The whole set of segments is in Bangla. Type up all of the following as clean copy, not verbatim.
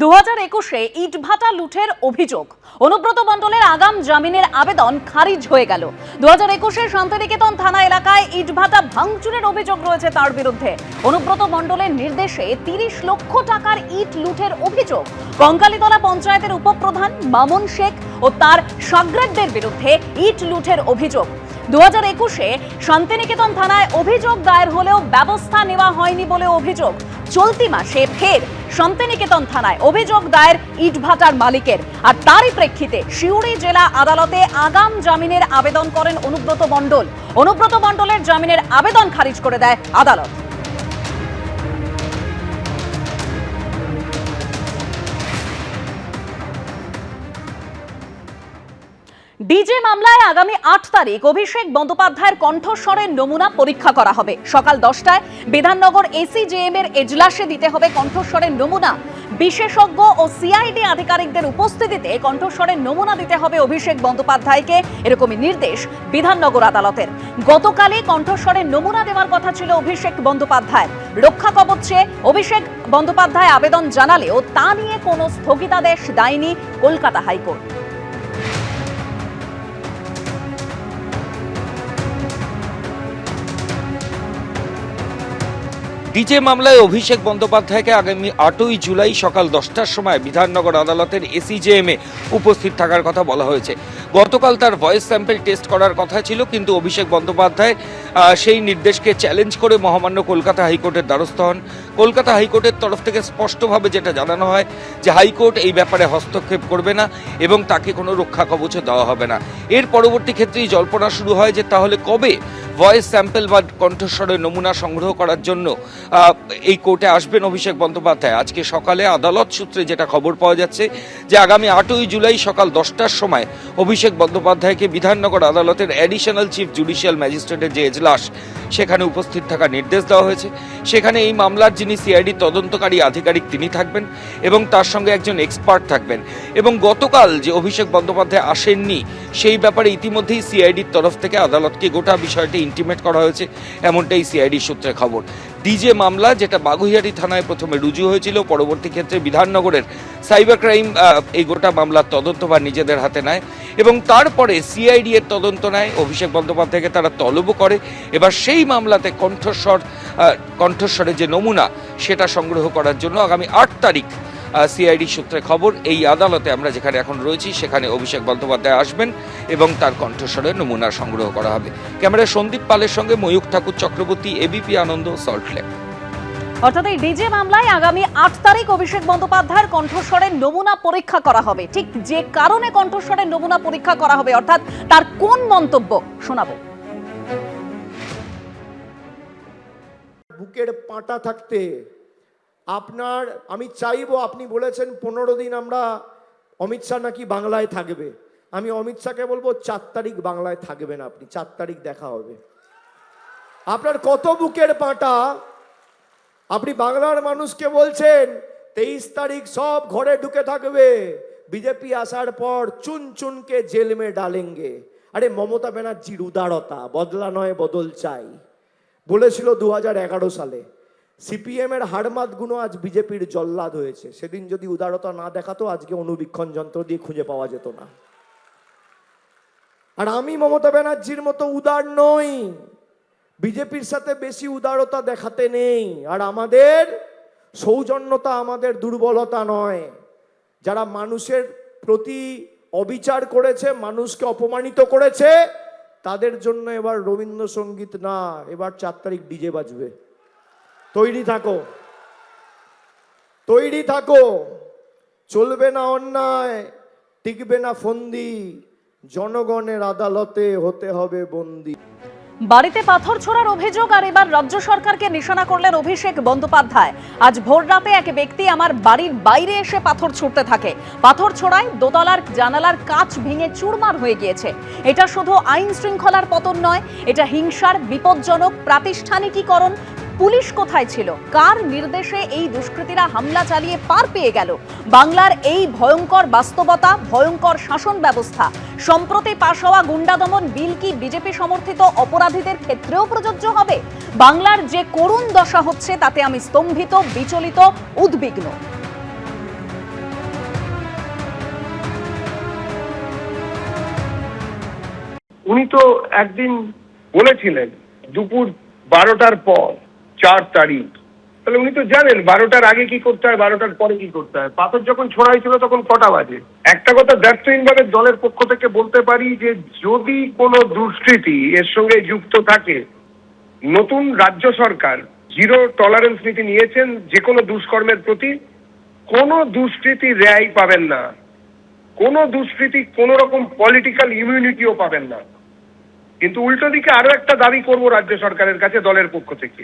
2021-এ ইটভাটা লুঠের অভিযোগ অনুব্রত মণ্ডলের আগাম জামিনের আবেদন খারিজ হয়ে গেল। 2021-এ শান্তিনিকেতন থানা এলাকায় ইটভাটা ভাঙচুরের অভিযোগ রয়েছে তার বিরুদ্ধে। অনুব্রত মণ্ডলের নির্দেশে 30 লক্ষ টাকার ইট লুঠের অভিযোগ। কঙ্কালীতলা পঞ্চায়েতের উপপ্রধান মামুন শেখ ও তার সাগরেদদের বিরুদ্ধে ইট লুঠের অভিযোগ। 2021-এ শান্তিনিকেতন থানায় অভিযোগ দায়ের হলেও ব্যবস্থা নেওয়া হয়নি বলে অভিযোগ। চলতি মাসে ফের শান্তিনিকেতন থানায় অভিযোগ দায়ের ইটভাটার মালিকের, আর তারই প্রেক্ষিতে সিউড়ি জেলা আদালতে আগাম জামিনের আবেদন করেন অনুব্রত মণ্ডল। অনুব্রত মণ্ডলের জামিনের আবেদন খারিজ করে দেয় আদালত। ডিজে মামলায় আগামী 8 তারিখ অভিষেক বন্দ্যোপাধ্যায়ের কণ্ঠস্বরের নমুনা পরীক্ষা করা হবে। সকাল 10টায় বিধাননগর এসিজেএম এর এজলাসে দিতে হবে কণ্ঠস্বরের নমুনা। বিশেষজ্ঞ ও সিআইডি আধিকারিকদের উপস্থিতিতে কণ্ঠস্বরের নমুনা দিতে হবে অভিষেক বন্দ্যোপাধ্যায়কে, এরকমই নির্দেশ বিধাননগর আদালতের। গতকালই কণ্ঠস্বরের নমুনা দেওয়ার কথা ছিল অভিষেক বন্দ্যোপাধ্যায়। রক্ষা কবচে অভিষেক বন্দ্যোপাধ্যায় আবেদন জানালেও তা নিয়ে কোনো স্থগিতাদেশ দেয়নি কলকাতা হাইকোর্ট। ডিজে মামলায় অভিষেক বন্দ্যোপাধ্যায়কে আগামী 8ই জুলাই সকাল 10টার সময় বিধাননগর আদালতের এসিজেএমে উপস্থিত থাকার কথা বলা হয়েছে। গতকাল তার ভয়েস স্যাম্পল টেস্ট করার কথা ছিল, কিন্তু অভিষেক বন্দ্যোপাধ্যায় সেই নির্দেশকে চ্যালেঞ্জ করে মহামান্য কলকাতা হাইকোর্টের দ্বারস্থ হন। কলকাতা হাইকোর্টের তরফ থেকে স্পষ্টভাবে যেটা জানানো হয় যে হাইকোর্ট এই ব্যাপারে হস্তক্ষেপ করবে না এবং তাকে কোনো রক্ষা কবচও দেওয়া হবে না। এর পরবর্তী ক্ষেত্রেই জল্পনা শুরু হয় যে তাহলে কবে ভয়েস স্যাম্পল বা কণ্ঠস্বরের নমুনা সংগ্রহ করার জন্য এই কোর্টে আসবেন অভিষেক বন্দ্যোপাধ্যায়। আজকে সকালে আদালত সূত্রে যেটা খবর পাওয়া যাচ্ছে যে আগামী 8ই জুলাই সকাল 10টার সময় অভিষেক বন্দ্যোপাধ্যায়কে বিধাননগর আদালতের অ্যাডিশনাল চিফ জুডিশিয়াল ম্যাজিস্ট্রেটের যে এজলাস সেখানে উপস্থিত থাকার নির্দেশ দেওয়া হয়েছে। সেখানে এই মামলার যিনি সিআইডি তদন্তকারী আধিকারিক তিনি থাকবেন এবং তার সঙ্গে একজন এক্সপার্ট থাকবেন। এবং গতকাল যে অভিষেক বন্দ্যোপাধ্যায় আসেননি সেই ব্যাপারে ইতিমধ্যেই সিআইডির তরফ থেকে আদালতকে গোটা বিষয়টি ইন্টিমেট করা হয়েছে, এমনটাই সিআইডি সূত্রে খবর। ডিজে মামলা যেটা বাগুইহাটি থানায় প্রথমে রুজু হয়েছিল, পরবর্তী ক্ষেত্রে বিধাননগরের সাইবার ক্রাইম এই গোটা মামলার তদন্তভার নিজেদের হাতে নেয় এবং তারপরে সিআইডি এর তদন্ত নেয়। অভিষেক বন্দ্যোপাধ্যায়কে তারা তলবও করে। এবার সেই মামলাতে কণ্ঠস্বরের যে নমুনা সেটা সংগ্রহ করার জন্য আগামী 8 তারিখ সিআইডি সূত্রে খবর এই আদালতে আমরা যেখানে এখন রয়েছি সেখানে অভিষেক বন্দ্যোপাধ্যায় আসবেন এবং তার কণ্ঠস্বরের নমুনা সংগ্রহ করা হবে। ক্যামেরায় সন্দীপ পালের সঙ্গে ময়ূখ ঠাকুর চক্রবর্তী, এবিপি আনন্দ, সল্টলেক। অর্থাৎ এই ডিজে মামলায় আগামী 8 তারিখ অভিষেক বন্দ্যোপাধ্যায়ের কণ্ঠস্বরের নমুনা পরীক্ষা করা হবে। ঠিক যে কারণে কণ্ঠস্বরের নমুনা পরীক্ষা করা হবে, অর্থাৎ তার কোন মন্তব্য শোনাবো। বুকের পাটা থাকতে আমি চাইবো, আপনি বলেছেন 15 দিন আমরা অমিত শাহ নাকি বাংলায় থাকবে। আমি অমিত শাহকে বলবো 4 তারিখ বাংলায় থাকবেন আপনি, 4 তারিখ দেখা হবে। আপনার কত বুকের পাটা, আপনি বাংলার মানুষকে বলছেন 23 তারিখ সব ঘরে ঢুকে থাকবে, বিজেপি আসার পর চুন চুনকে জেল মে ডালেঙ্গে। আরে মমতা ব্যানার্জির উদারতা, বদলা নয় বদল চাই বলেছিল 2011 সালে। সিপিএম এর হাড়মাতগুলো আজ বিজেপির জল্লাদ হয়েছে। সেদিন যদি উদারতা না দেখাতো আজকে অনুবীক্ষণ যন্ত্র দিয়ে খুঁজে পাওয়া যেত না। আর আমি মমতা ব্যানার্জির মতো উদার নই, বিজেপির সাথে বেশি উদারতা দেখাতে নেই। আর আমাদের সৌজন্যতা আমাদের দুর্বলতা নয়। যারা মানুষের প্রতি অবিচার করেছে, মানুষকে অপমানিত করেছে, তাদের জন্য এবার রবীন্দ্রসঙ্গীত না, এবার 4 তারিখ ডিজে বাজবে। তৈরি থাকো, তৈরি থাকো। চলবে না অন্যায়, টিকবে না ফন্দি, জনগণের আদালতে হতে হবে বন্দী। বাড়িতে পাথর ছোড়ার অভিযোগ আর এবার রাজ্য সরকারকে নিশানা করলেন অভিষেক বন্দ্যোপাধ্যায়। আজ ভোররাতে এক ব্যক্তি আমার বাড়ির বাইরে এসে পাথর ছুঁড়তে থাকে। পাথর ছোড়ায় দোতলার জানালার কাঁচ ভেঙে চুরমার হয়ে গিয়েছে। এটা শুধু আইন শৃঙ্খলার পতন নয়, এটা হিংসার বিপজ্জনক প্রাতিষ্ঠানিকীকরণ। পুলিশ কোথায় ছিল? কার নির্দেশে এই দুষ্কৃতীরা হামলা চালিয়ে পার পেয়ে গেল? বাংলার এই ভয়ঙ্কর বাস্তবতা, ভয়ঙ্কর শাসন ব্যবস্থা, সম্প্রতি পাশ হওয়া গুন্ডা দমন বিল কি বিজেপি সমর্থিত অপরাধীদের ক্ষেত্রেও প্রযোজ্য হবে? বাংলার যে করুণ দশা হচ্ছে তাতে আমি স্তম্ভিত, বিচলিত, উদ্বিগ্ন। উনি তো একদিন বলেছিলেন দুপুর 12টার পর 4 তারিখ, তাহলে উনি তো জানেন 12টার আগে কি করতে হয়, 12টার পরে কি করতে হয়। পাথর যখন ছোড়া হয়েছিল তখন কটা বাজে? একটা কথা ব্যর্থহীনভাবে দলের পক্ষ থেকে বলতে পারি যে যদি কোনো দুষ্কৃতি এর সঙ্গে যুক্ত থাকে, নতুন রাজ্য সরকার জিরো টলারেন্স নীতি নিয়েছেন যে কোনো দুষ্কর্মের প্রতি। কোনো দুষ্কৃতি রেহাই পাবেন না, কোনো দুষ্কৃতি কোনো রকম পলিটিক্যাল ইমিউনিটিও পাবেন না। কিন্তু উল্টো দিকে আরো একটা দাবি করব রাজ্য সরকারের কাছে দলের পক্ষ থেকে,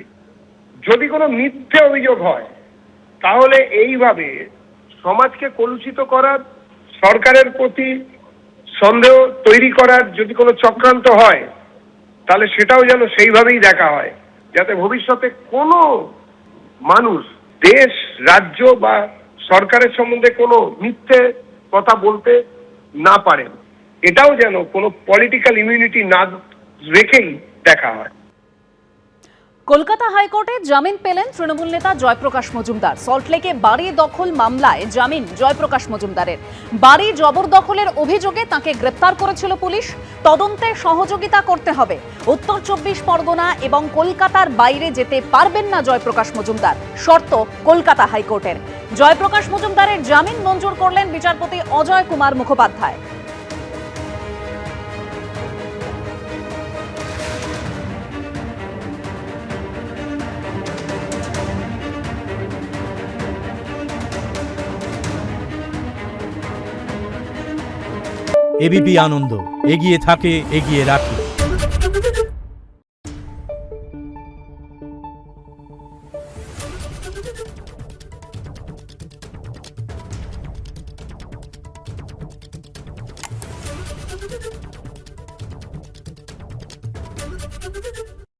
যদি কোনো মিথ্যে অভিযোগ হয় তাহলে এইভাবে সমাজকে কলুষিত করার, সরকারের প্রতি সন্দেহ তৈরি করার যদি কোনো চক্রান্ত হয় তাহলে সেটাও যেন সেইভাবেই দেখা হয়, যাতে ভবিষ্যতে কোনো মানুষ দেশ, রাজ্য বা সরকারের সম্বন্ধে কোনো মিথ্যে কথা বলতে না পারেন। এটাও যেন কোনো পলিটিক্যাল ইমিউনিটি না রেখেই দেখা হয়। কলকাতা হাইকোর্টে জামিন পেলেন তৃণমূল নেতা জয়প্রকাশ মজুমদার। সল্টলেকে বাড়ি দখল মামলায় জামিন জয়প্রকাশ মজুমদারের। বাড়ি জবরদখলের অভিযোগে তাকে গ্রেপ্তার করেছিল পুলিশ। তদন্তে সহযোগিতা করতে হবে। উত্তর 24 পরগনা এবং কলকাতার বাইরে যেতে পারবেন না জয়প্রকাশ মজুমদার, শর্ত কলকাতা হাইকোর্টের। জয়প্রকাশ মজুমদারের জামিন মঞ্জুর করলেন বিচারপতি অজয় কুমার মুখোপাধ্যায়। এবিপি আনন্দ, এগিয়ে থাকে, এগিয়ে রাখে।